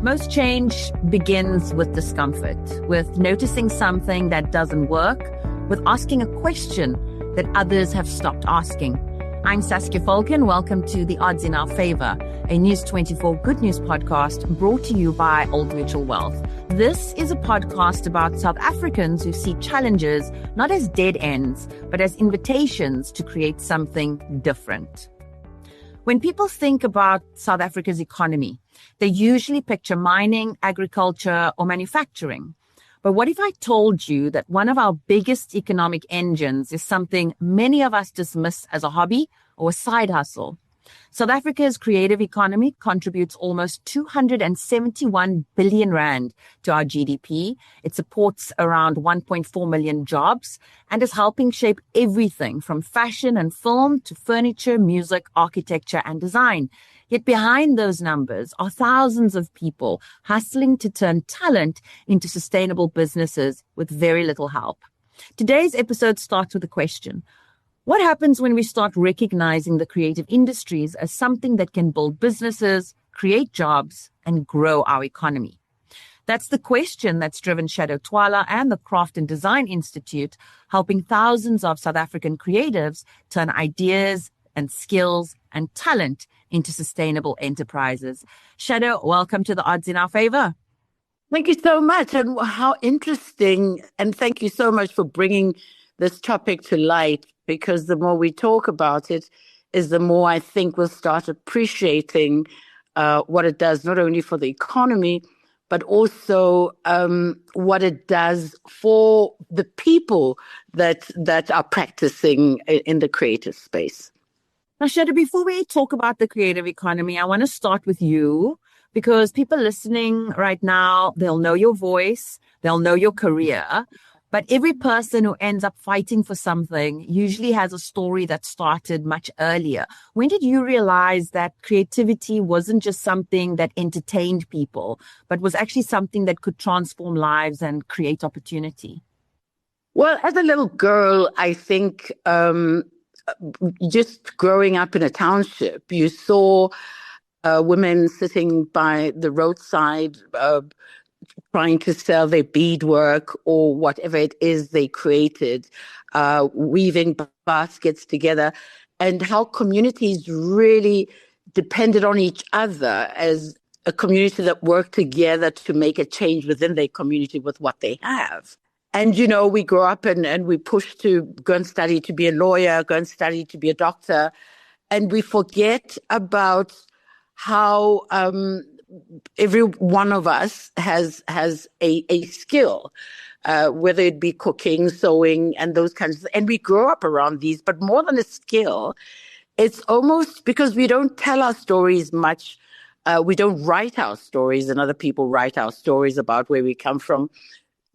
Most change begins with discomfort, with noticing something that doesn't work, with asking a question that others have stopped asking. I'm Saskia Falcon. Welcome to The Odds in Our Favour, a News 24 Good News podcast brought to you by Old Mutual Wealth. This is a podcast about South Africans who see challenges not as dead ends, but as invitations to create something different. When people think about South Africa's economy, they usually picture mining, agriculture, or manufacturing. But what if I told you that one of our biggest economic engines is something many of us dismiss as a hobby or a side hustle? South Africa's creative economy contributes almost 271 billion rand to our GDP. It supports around 1.4 million jobs and is helping shape everything from fashion and film to furniture, music, architecture, and design. Yet behind those numbers are thousands of people hustling to turn talent into sustainable businesses with very little help. Today's episode starts with a question. What happens when we start recognizing the creative industries as something that can build businesses, create jobs, and grow our economy? That's the question that's driven Shado Twala and the Craft and Design Institute, helping thousands of South African creatives turn ideas and skills and talent into sustainable enterprises. Shado, welcome to The Odds in Our Favour. Thank you so much. And how interesting. And thank you so much for bringing this topic to light, because the more we talk about it is the more I think we'll start appreciating what it does, not only for the economy, but also what it does for the people that are practicing in the creative space. Now, Shado, before we talk about the creative economy, I want to start with you, because people listening right now, they'll know your voice, they'll know your career. But every person who ends up fighting for something usually has a story that started much earlier. When did you realize that creativity wasn't just something that entertained people, but was actually something that could transform lives and create opportunity? Well, as a little girl, I think just growing up in a township, you saw women sitting by the roadside trying to sell their beadwork or whatever it is they created, weaving baskets together, and how communities really depended on each other as a community that worked together to make a change within their community with what they have. And, you know, we grow up and we push to go and study to be a lawyer, go and study to be a doctor, and we forget about how every one of us has a skill, whether it be cooking, sewing, and those kinds of things. And we grow up around these, but more than a skill, it's almost because we don't tell our stories much. We don't write our stories, and other people write our stories about where we come from.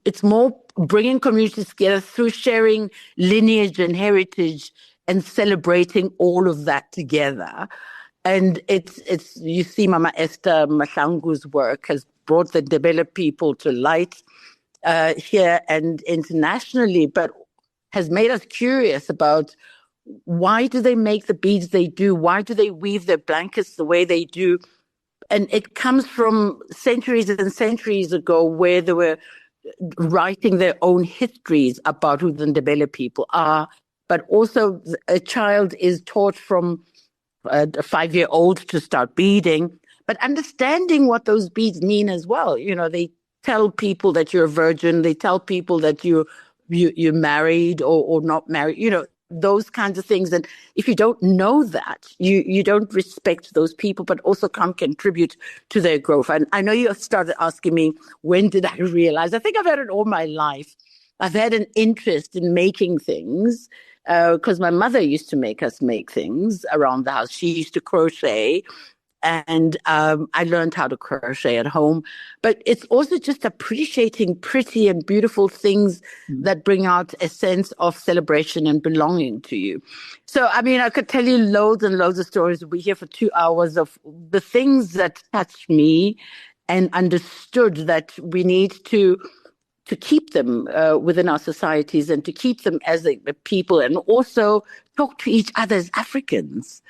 It's more bringing communities together through sharing lineage and heritage and celebrating all of that together. And it's you see Mama Esther Mahlangu's work has brought the Ndebele people to light here and internationally, but has made us curious about why do they make the beads they do? Why do they weave their blankets the way they do? And it comes from centuries and centuries ago, where they were writing their own histories about who the Ndebele people are. But also a child is taught from a 5-year-old to start beading, but understanding what those beads mean as well. You know, they tell people that you're a virgin. They tell people that you're married or not married, you know, those kinds of things. And if you don't know that, you don't respect those people, but also can't contribute to their growth. And I know you started asking me, when did I realize? I think I've had it all my life. I've had an interest in making things because my mother used to make us make things around the house. She used to crochet, and I learned how to crochet at home. But it's also just appreciating pretty and beautiful things that bring out a sense of celebration and belonging to you. So, I mean, I could tell you loads and loads of stories. We'll be here for 2 hours of the things that touched me and understood that we need to keep them within our societies and to keep them as a people, and also talk to each other as Africans.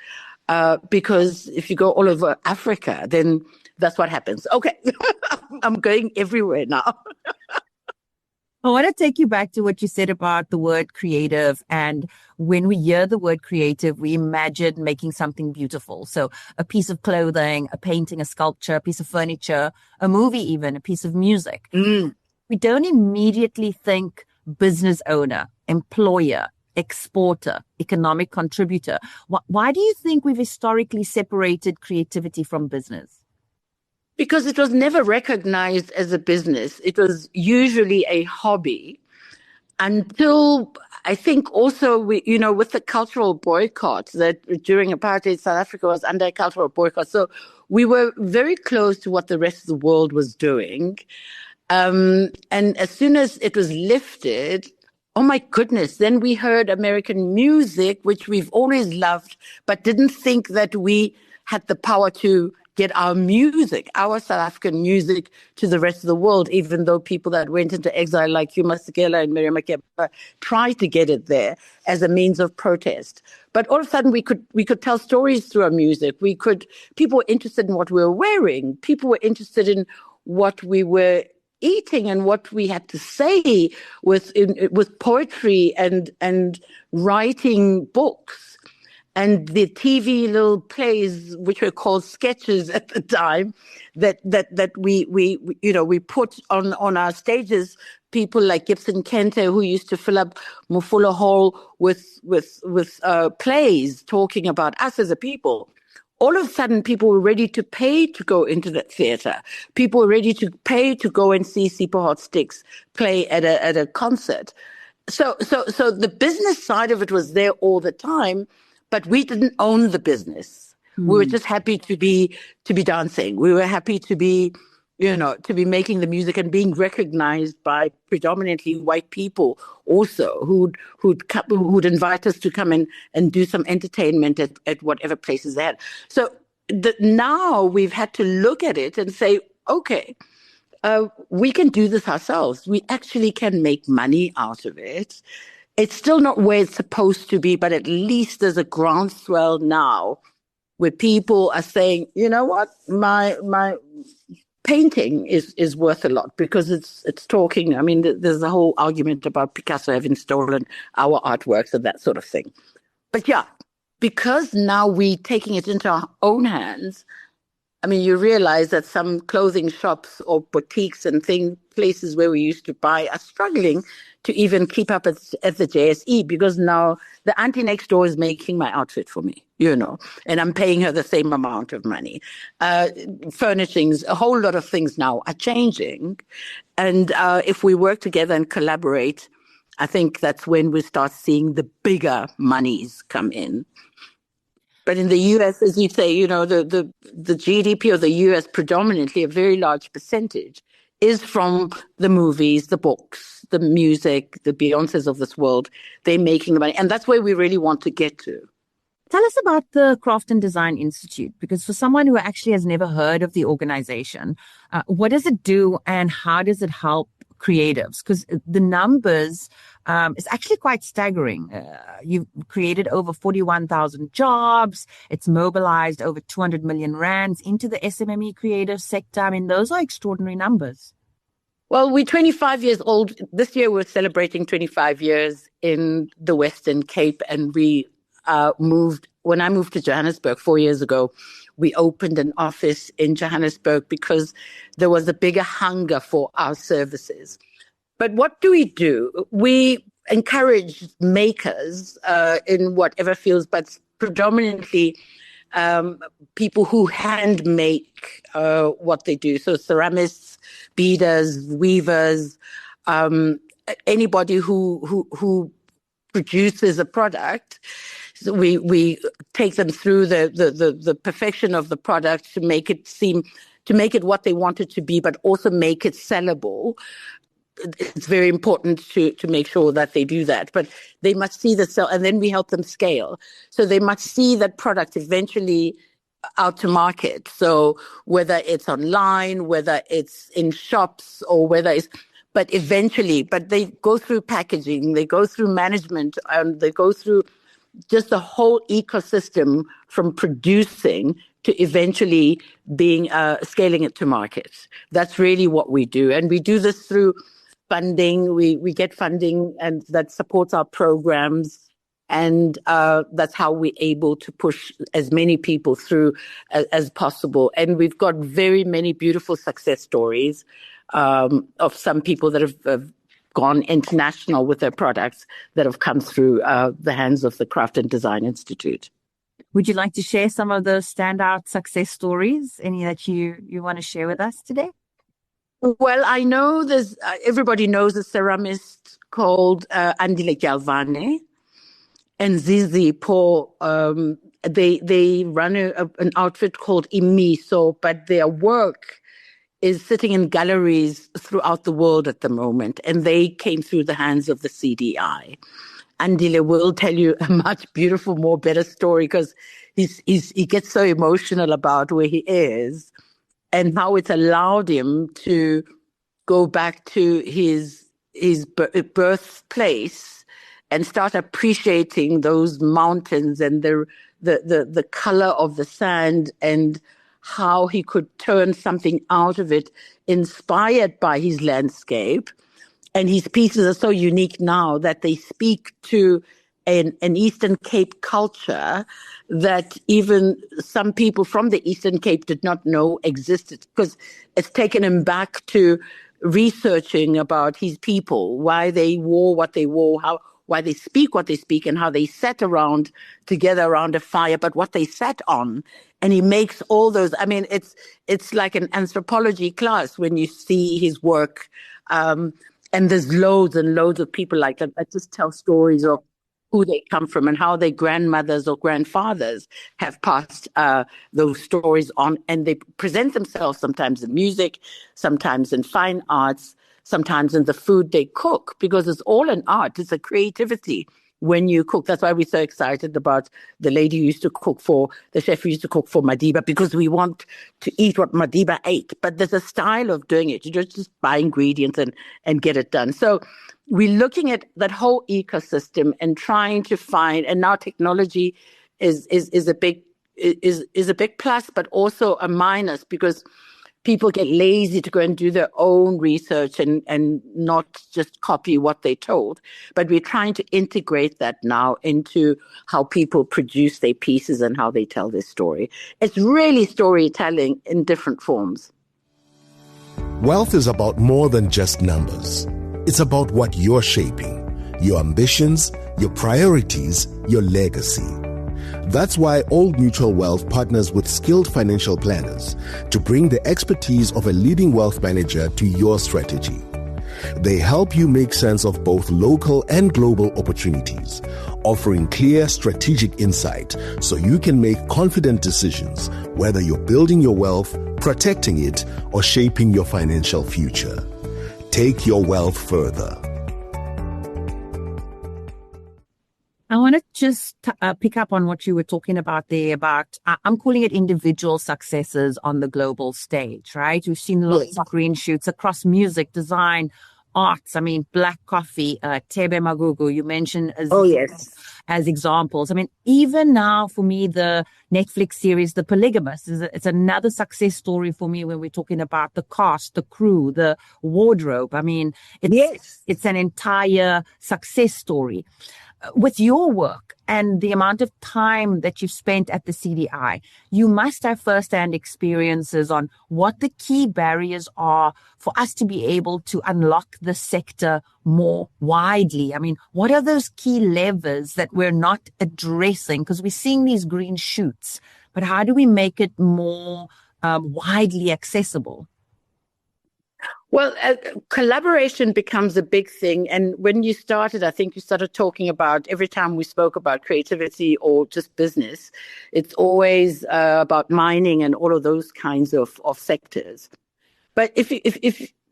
Because if you go all over Africa, then That's what happens. Okay. I'm going everywhere now. I want to take you back to what you said about the word creative. And when we hear the word creative, we imagine making something beautiful. So a piece of clothing, a painting, a sculpture, a piece of furniture, a movie, even a piece of music. We don't immediately think business owner, employer, exporter, economic contributor. Why do you think we've historically separated creativity from business? Because it was never recognized as a business. It was usually a hobby until I think also with the cultural boycott that during apartheid, South Africa was under a cultural boycott. So we were very close to what the rest of the world was doing. And as soon as it was lifted, oh my goodness, then we heard American music, which we've always loved, but didn't think that we had the power to get our music, our South African music, to the rest of the world, even though people that went into exile like Hugh Masekela and Miriam Makeba tried to get it there as a means of protest. But all of a sudden we could tell stories through our music. People were interested in what we were wearing. People were interested in what we were eating and what we had to say with poetry and writing books. And the TV little plays, which were called sketches at the time, that we put on our stages. People like Gibson Kente, who used to fill up Mufula Hall with plays talking about us as a people. All of a sudden, people were ready to pay to go into the theater. People were ready to pay to go and see Sipho Hot Sticks play at a concert. So the business side of it was there all the time. But we didn't own the business. We were just happy to be dancing. We were happy to be making the music and being recognized by predominantly white people also who'd invite us to come in and do some entertainment at whatever places they had. So now we've had to look at it and say, okay, we can do this ourselves. We actually can make money out of it. It's still not where it's supposed to be, but at least there's a groundswell now where people are saying, you know what, my painting is worth a lot because it's talking. I mean, there's a whole argument about Picasso having stolen our artworks and that sort of thing. But yeah, because now we're taking it into our own hands, I mean, you realize that some clothing shops or boutiques and places where we used to buy are struggling to even keep up at the JSE because now the auntie next door is making my outfit for me, and I'm paying her the same amount of money. Furnishings, a whole lot of things now are changing. And if we work together and collaborate, I think that's when we start seeing the bigger monies come in. But in the US, as you say, the GDP of the US, predominantly a very large percentage, is from the movies, the books, the music, the Beyoncés of this world. They're making the money. And that's where we really want to get to. Tell us about the Craft and Design Institute, because for someone who actually has never heard of the organization, what does it do and how does it help creatives? Because the numbers is actually quite staggering. You've created over 41,000 jobs. It's mobilized over 200 million rands into the SMME creative sector. I mean, those are extraordinary numbers. Well, we're 25 years old. This year we're celebrating 25 years in the Western Cape, and we when I moved to Johannesburg 4 years ago, we opened an office in Johannesburg because there was a bigger hunger for our services. But what do? We encourage makers in whatever fields, but predominantly people who hand make what they do. So ceramists, beaders, weavers, anybody who produces a product. So we take them through the perfection of the product to make it what they want it to be, but also make it sellable. It's very important to make sure that they do that, but they must see the sell, and then we help them scale. So they must see that product eventually out to market. So whether it's online, whether it's in shops, or but they go through packaging, they go through management, and they go through just the whole ecosystem from producing to eventually being scaling it to market. That's really what we do. And we do this through funding. We get funding and that supports our programs. And that's how we're able to push as many people through as possible. And we've got very many beautiful success stories of some people that have gone international with their products that have come through the hands of the Craft and Design Institute. Would you like to share some of those standout success stories? Any that you want to share with us today? Well, I know there's everybody knows a ceramist called Andile Galvane and Zizi Paul. They run an outfit called Imiso, but their work is sitting in galleries throughout the world at the moment, and they came through the hands of the CDI. Andile will tell you a much beautiful, better story because he gets so emotional about where he is and how it's allowed him to go back to his birthplace and start appreciating those mountains and the color of the sand and how he could turn something out of it inspired by his landscape. And his pieces are so unique now that they speak to an Eastern Cape culture that even some people from the Eastern Cape did not know existed, because it's taken him back to researching about his people, why they wore what they wore, why they speak what they speak, and how they sat around together around a fire, but what they sat on. And he makes all those. I mean, it's like an anthropology class when you see his work. And there's loads and loads of people like that just tell stories of who they come from and how their grandmothers or grandfathers have passed those stories on. And they present themselves sometimes in music, sometimes in fine arts, sometimes in the food they cook, because it's all an art. It's a creativity when you cook. That's why we're so excited about the lady who used to cook the chef who used to cook for Madiba, because we want to eat what Madiba ate. But there's a style of doing it. You don't just buy ingredients and get it done. So we're looking at that whole ecosystem and trying to find, and now technology is a big plus, but also a minus, because people get lazy to go and do their own research and not just copy what they're told. But we're trying to integrate that now into how people produce their pieces and how they tell their story. It's really storytelling in different forms. Wealth is about more than just numbers. It's about what you're shaping, your ambitions, your priorities, your legacy. That's why Old Mutual Wealth partners with skilled financial planners to bring the expertise of a leading wealth manager to your strategy. They help you make sense of both local and global opportunities, offering clear strategic insight so you can make confident decisions, whether you're building your wealth, protecting it, or shaping your financial future. Take your wealth further. I want to just pick up on what you were talking about there about, I'm calling it individual successes on the global stage, right? We've seen lots of green shoots across music, design, arts. I mean, Black Coffee, Tebe Magugu, you mentioned as examples. I mean, even now for me, the Netflix series, The Polygamous, it's another success story for me when we're talking about the cast, the crew, the wardrobe. I mean, it's an entire success story. With your work and the amount of time that you've spent at the CDI, you must have first-hand experiences on what the key barriers are for us to be able to unlock the sector more widely. I mean, what are those key levers that we're not addressing? Because we're seeing these green shoots, but how do we make it more widely accessible? Well, collaboration becomes a big thing. And when you started, I think you started talking about, every time we spoke about creativity or just business, it's always about mining and all of those kinds of sectors. But if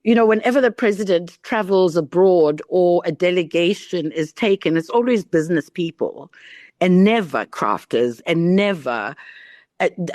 you know, whenever the president travels abroad or a delegation is taken, it's always business people and never crafters and never.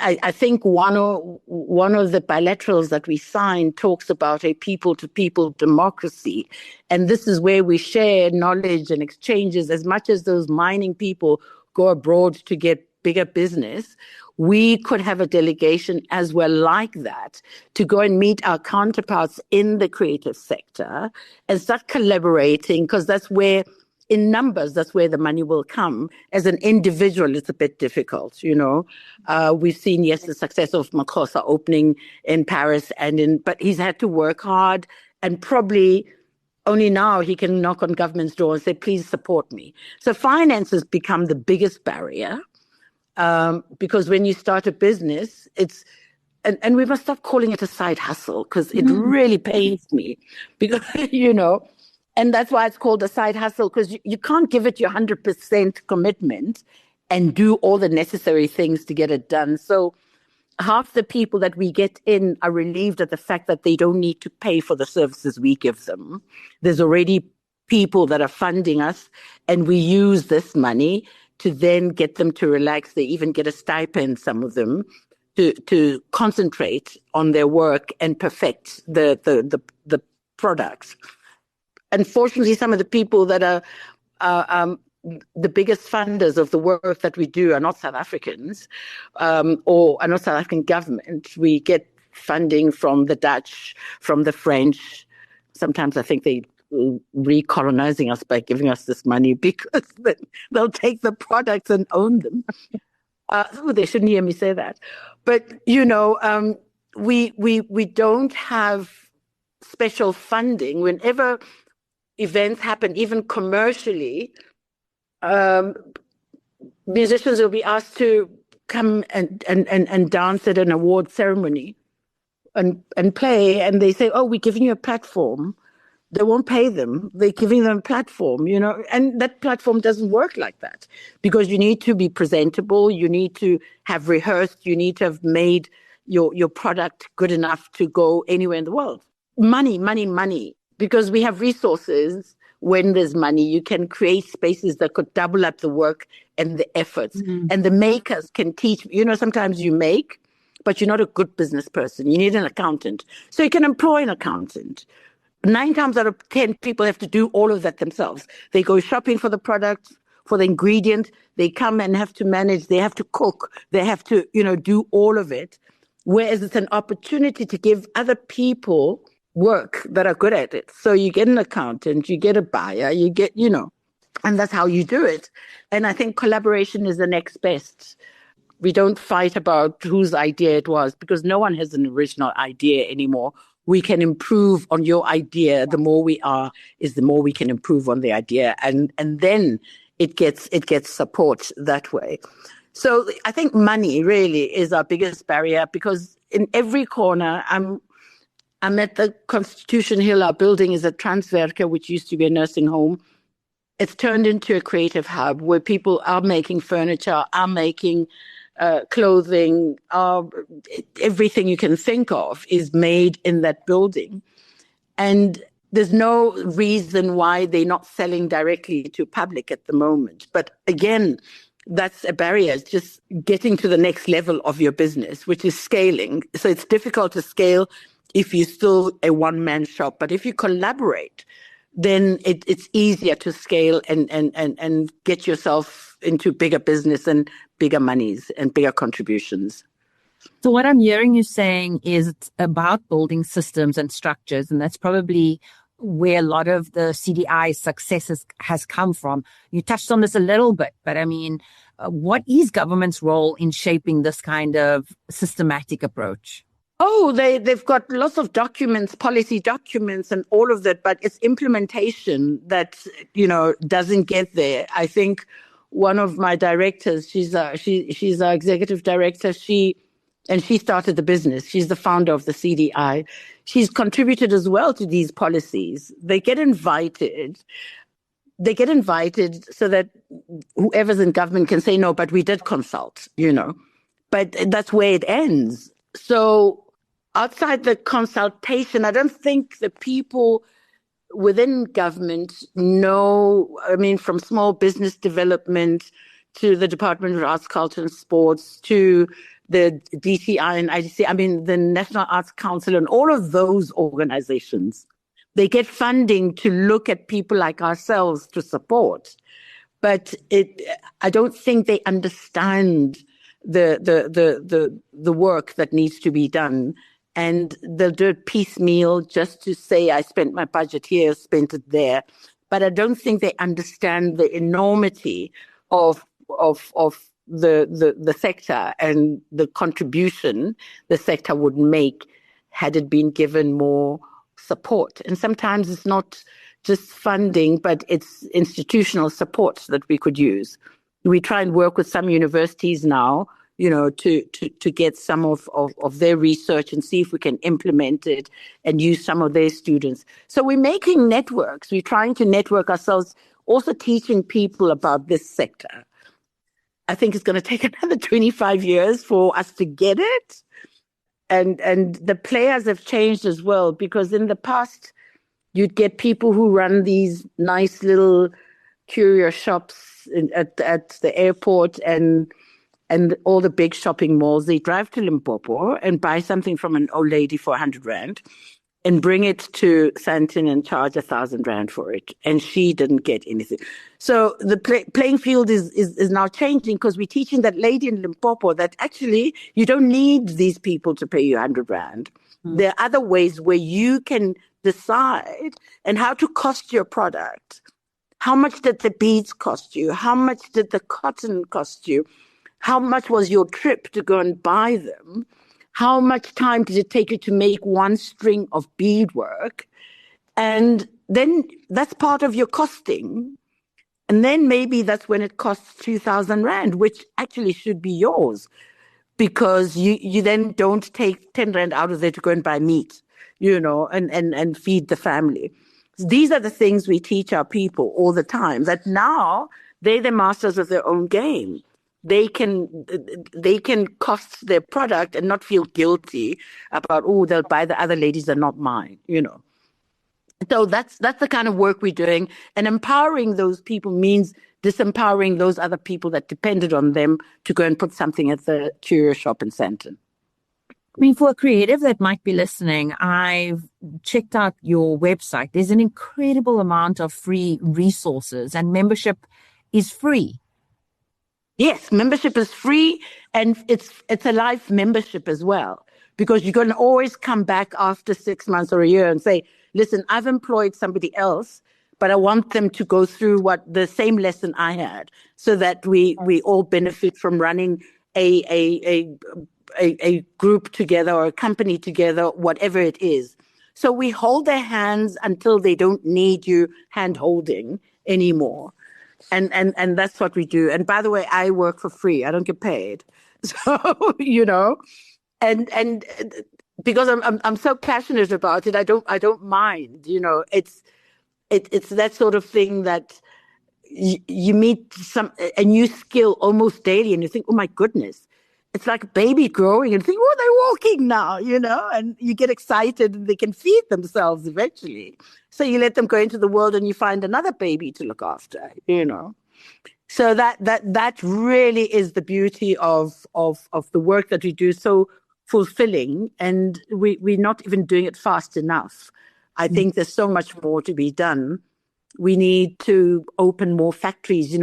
I think one of the bilaterals that we signed talks about a people-to-people democracy. And this is where we share knowledge and exchanges. As much as those mining people go abroad to get bigger business, we could have a delegation as well like that to go and meet our counterparts in the creative sector and start collaborating, because that's where, in numbers, that's where the money will come. As an individual, it's a bit difficult, you know. We've seen, yes, the success of Makosa opening in Paris but he's had to work hard, and probably only now he can knock on government's door and say, please support me. So finance has become the biggest barrier. Because when you start a business, and we must stop calling it a side hustle, because it really pains me, because, you know, and that's why it's called a side hustle, because you can't give it your 100% commitment and do all the necessary things to get it done. So half the people that we get in are relieved at the fact that they don't need to pay for the services we give them. There's already people that are funding us, and we use this money to then get them to relax. They even get a stipend, some of them, to concentrate on their work and perfect the products. Unfortunately, some of the people that are the biggest funders of the work that we do are not South Africans, or are not South African government. We get funding from the Dutch, from the French. Sometimes I think they recolonizing us by giving us this money, because they'll take the products and own them. They shouldn't hear me say that. But, you know, we don't have special funding. Whenever events happen, even commercially, musicians will be asked to come and dance at an award ceremony and play, and they say, oh, we're giving you a platform. They won't pay them. They're giving them a platform, you know, and that platform doesn't work like that, because you need to be presentable. You need to have rehearsed. You need to have made your product good enough to go anywhere in the world. Money, because we have resources. When there's money, you can create spaces that could double up the work and the efforts. And the makers can teach. You know, sometimes you make, but you're not a good business person. You need an accountant. So you can employ an accountant. 9 times out of 10, people have to do all of that themselves. They go shopping for the product, for the ingredient. They come and have to manage. They have to cook. They have to, you know, do all of it. Whereas it's an opportunity to give other people work that are good at it. So you get an accountant, you get a buyer, you get, you know, and that's how you do it. And I think collaboration is the next best. We don't fight about whose idea it was, because no one has an original idea anymore. We can improve on your idea. The more we are, is the more we can improve on the idea. And then it gets support that way. So I think money really is our biggest barrier, because in every corner, I'm at the Constitution Hill. Our building is a Transwerke, which used to be a nursing home. It's turned into a creative hub where people are making furniture, are making clothing, everything you can think of is made in that building. And there's no reason why they're not selling directly to public at the moment. But again, that's a barrier. It's just getting to the next level of your business, which is scaling. So it's difficult to scale if you're still a one-man shop. But if you collaborate, then it's easier to scale and get yourself into bigger business and bigger monies and bigger contributions. So what I'm hearing you saying is it's about building systems and structures, and that's probably where a lot of the CDI's success has come from. You touched on this a little bit, but I mean, what is government's role in shaping this kind of systematic approach? Oh, they've got lots of documents, policy documents and all of that, but it's implementation that, you know, doesn't get there. I think one of my directors, she's our executive director, she started the business. She's the founder of the CDI. She's contributed as well to these policies. They get invited so that whoever's in government can say, no, but we did consult, you know. But that's where it ends. So outside the consultation, I don't think the people within government know, I mean, from small business development to the Department of Arts, Culture and Sports to the DTI and IDC, I mean, the National Arts Council and all of those organizations, they get funding to look at people like ourselves to support. But I don't think they understand the the work that needs to be done. And they'll do it piecemeal just to say, I spent my budget here, spent it there. But I don't think they understand the enormity of the sector and the contribution the sector would make had it been given more support. And sometimes it's not just funding, but it's institutional support that we could use. We try and work with some universities now, to get some of their research and see if we can implement it and use some of their students. So we're making networks. We're trying to network ourselves, also teaching people about this sector. I think it's going to take another 25 years for us to get it. And the players have changed as well, because in the past, you'd get people who run these nice little curio shops at the airport and all the big shopping malls. They drive to Limpopo and buy something from an old lady for 100 Rand and bring it to Sandton and charge 1,000 Rand for it. And she didn't get anything. So the playing field is now changing, because we're teaching that lady in Limpopo that actually you don't need these people to pay you 100 Rand. There are other ways where you can decide and how to cost your product. How much did the beads cost you? How much did the cotton cost you? How much was your trip to go and buy them? How much time did it take you to make one string of beadwork? And then that's part of your costing. And then maybe that's when it costs 2,000 Rand, which actually should be yours, because you then don't take 10 Rand out of there to go and buy meat, and feed the family. These are the things we teach our people all the time, that now they're the masters of their own game. They can cost their product and not feel guilty about, they'll buy the other ladies are not mine, So that's the kind of work we're doing. And empowering those people means disempowering those other people that depended on them to go and put something at the curio shop in Sandton. I mean, for a creative that might be listening, I've checked out your website. There's an incredible amount of free resources, and membership is free. Yes, membership is free, and it's a life membership as well, because you're going to always come back after 6 months or a year and say, listen, I've employed somebody else, but I want them to go through the same lesson I had, so that we all benefit from running a group together or a company together, whatever it is. So we hold their hands until they don't need you hand holding anymore. And that's what we do. And by the way, I work for free. I don't get paid. So, and because I'm so passionate about it, I don't mind, it's that sort of thing that you meet a new skill almost daily, and you think, oh my goodness, it's like a baby growing, and you think, oh, they're walking now, and you get excited, and they can feed themselves eventually. So you let them go into the world, and you find another baby to look after, So that really is the beauty of the work that we do, so fulfilling, and we're not even doing it fast enough. I think there's so much more to be done. We need to open more factories.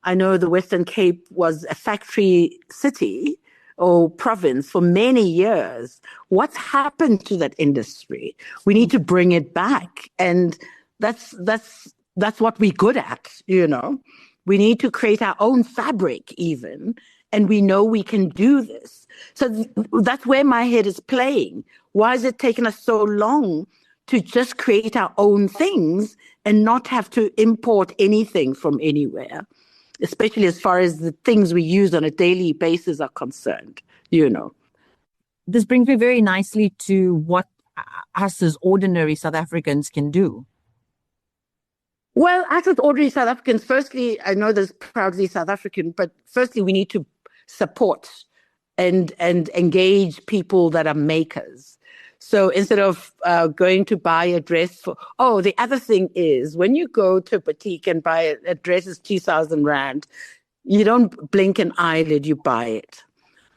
I know the Western Cape was a factory city or province for many years. What's happened to that industry? We need to bring it back. And that's what we're good at, We need to create our own fabric even. And we know we can do this. So that's where my head is playing. Why has it taken us so long to just create our own things and not have to import anything from anywhere, especially as far as the things we use on a daily basis are concerned, This brings me very nicely to what us as ordinary South Africans can do. Well, us as ordinary South Africans, firstly, I know there's proudly South African, but firstly, we need to support and engage people that are makers. So instead of going to buy a dress the other thing is, when you go to a boutique and buy a dress is 2,000 Rand, you don't blink an eyelid, you buy it.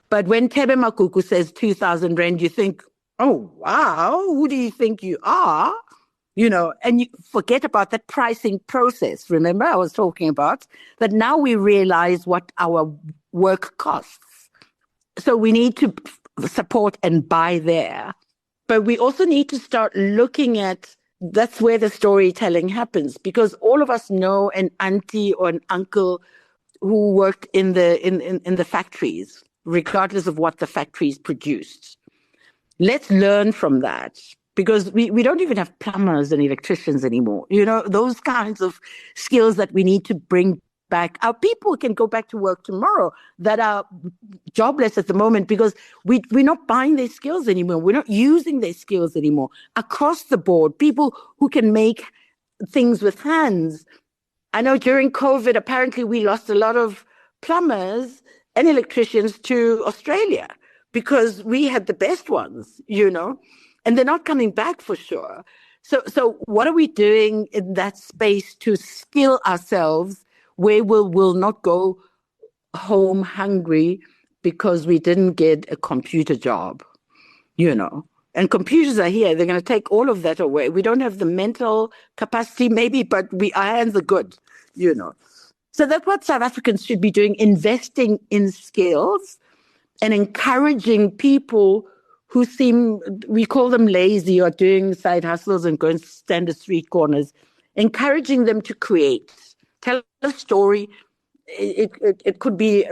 But when Tebe Makuku says 2,000 Rand, you think, oh, wow, who do you think you are? And you forget about that pricing process. Remember I was talking about that now we realize what our work costs. So we need to support and buy there. But we also need to start looking at, that's where the storytelling happens, because all of us know an auntie or an uncle who worked in the factories, regardless of what the factories produced. Let's learn from that, because we don't even have plumbers and electricians anymore. You know, those kinds of skills that we need to bring back. Our people can go back to work tomorrow that are jobless at the moment because we're not buying their skills anymore. We're not using their skills anymore. Across the board, people who can make things with hands. I know during COVID, apparently we lost a lot of plumbers and electricians to Australia because we had the best ones, you know, and they're not coming back for sure. So what are we doing in that space to skill ourselves where we'll not go home hungry because we didn't get a computer job, you know? And computers are here. They're going to take all of that away. We don't have the mental capacity, maybe, but our hands are good, you know. So that's what South Africans should be doing, investing in skills and encouraging people who we call them lazy or doing side hustles and going to stand at street corners, encouraging them to create, tell a story. It could be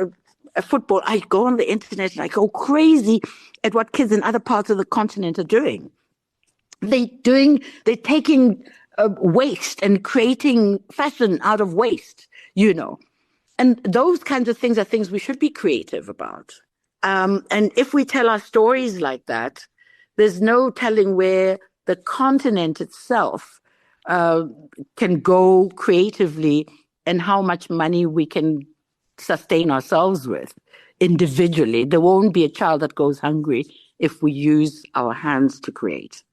a football. I go on the internet and I go crazy at what kids in other parts of the continent are doing. They're taking waste and creating fashion out of waste, you know. And those kinds of things are things we should be creative about. And if we tell our stories like that, there's no telling where the continent itself can go creatively and how much money we can sustain ourselves with individually. There won't be a child that goes hungry if we use our hands to create.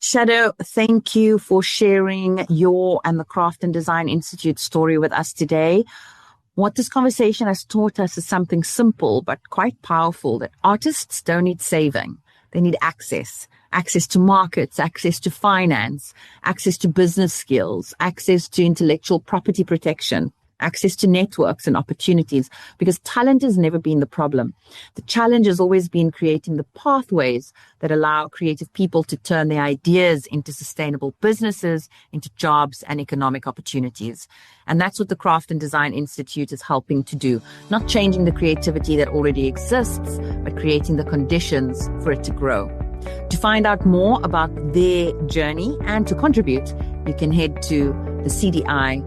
Shado, thank you for sharing your and the Craft and Design Institute story with us today. What this conversation has taught us is something simple but quite powerful, that artists don't need saving. They need access to markets, access to finance, access to business skills, access to intellectual property protection, access to networks and opportunities, because talent has never been the problem. The challenge has always been creating the pathways that allow creative people to turn their ideas into sustainable businesses, into jobs and economic opportunities. And that's what the Craft and Design Institute is helping to do. Not changing the creativity that already exists, but creating the conditions for it to grow. To find out more about their journey and to contribute, you can head to thecdi.org.za.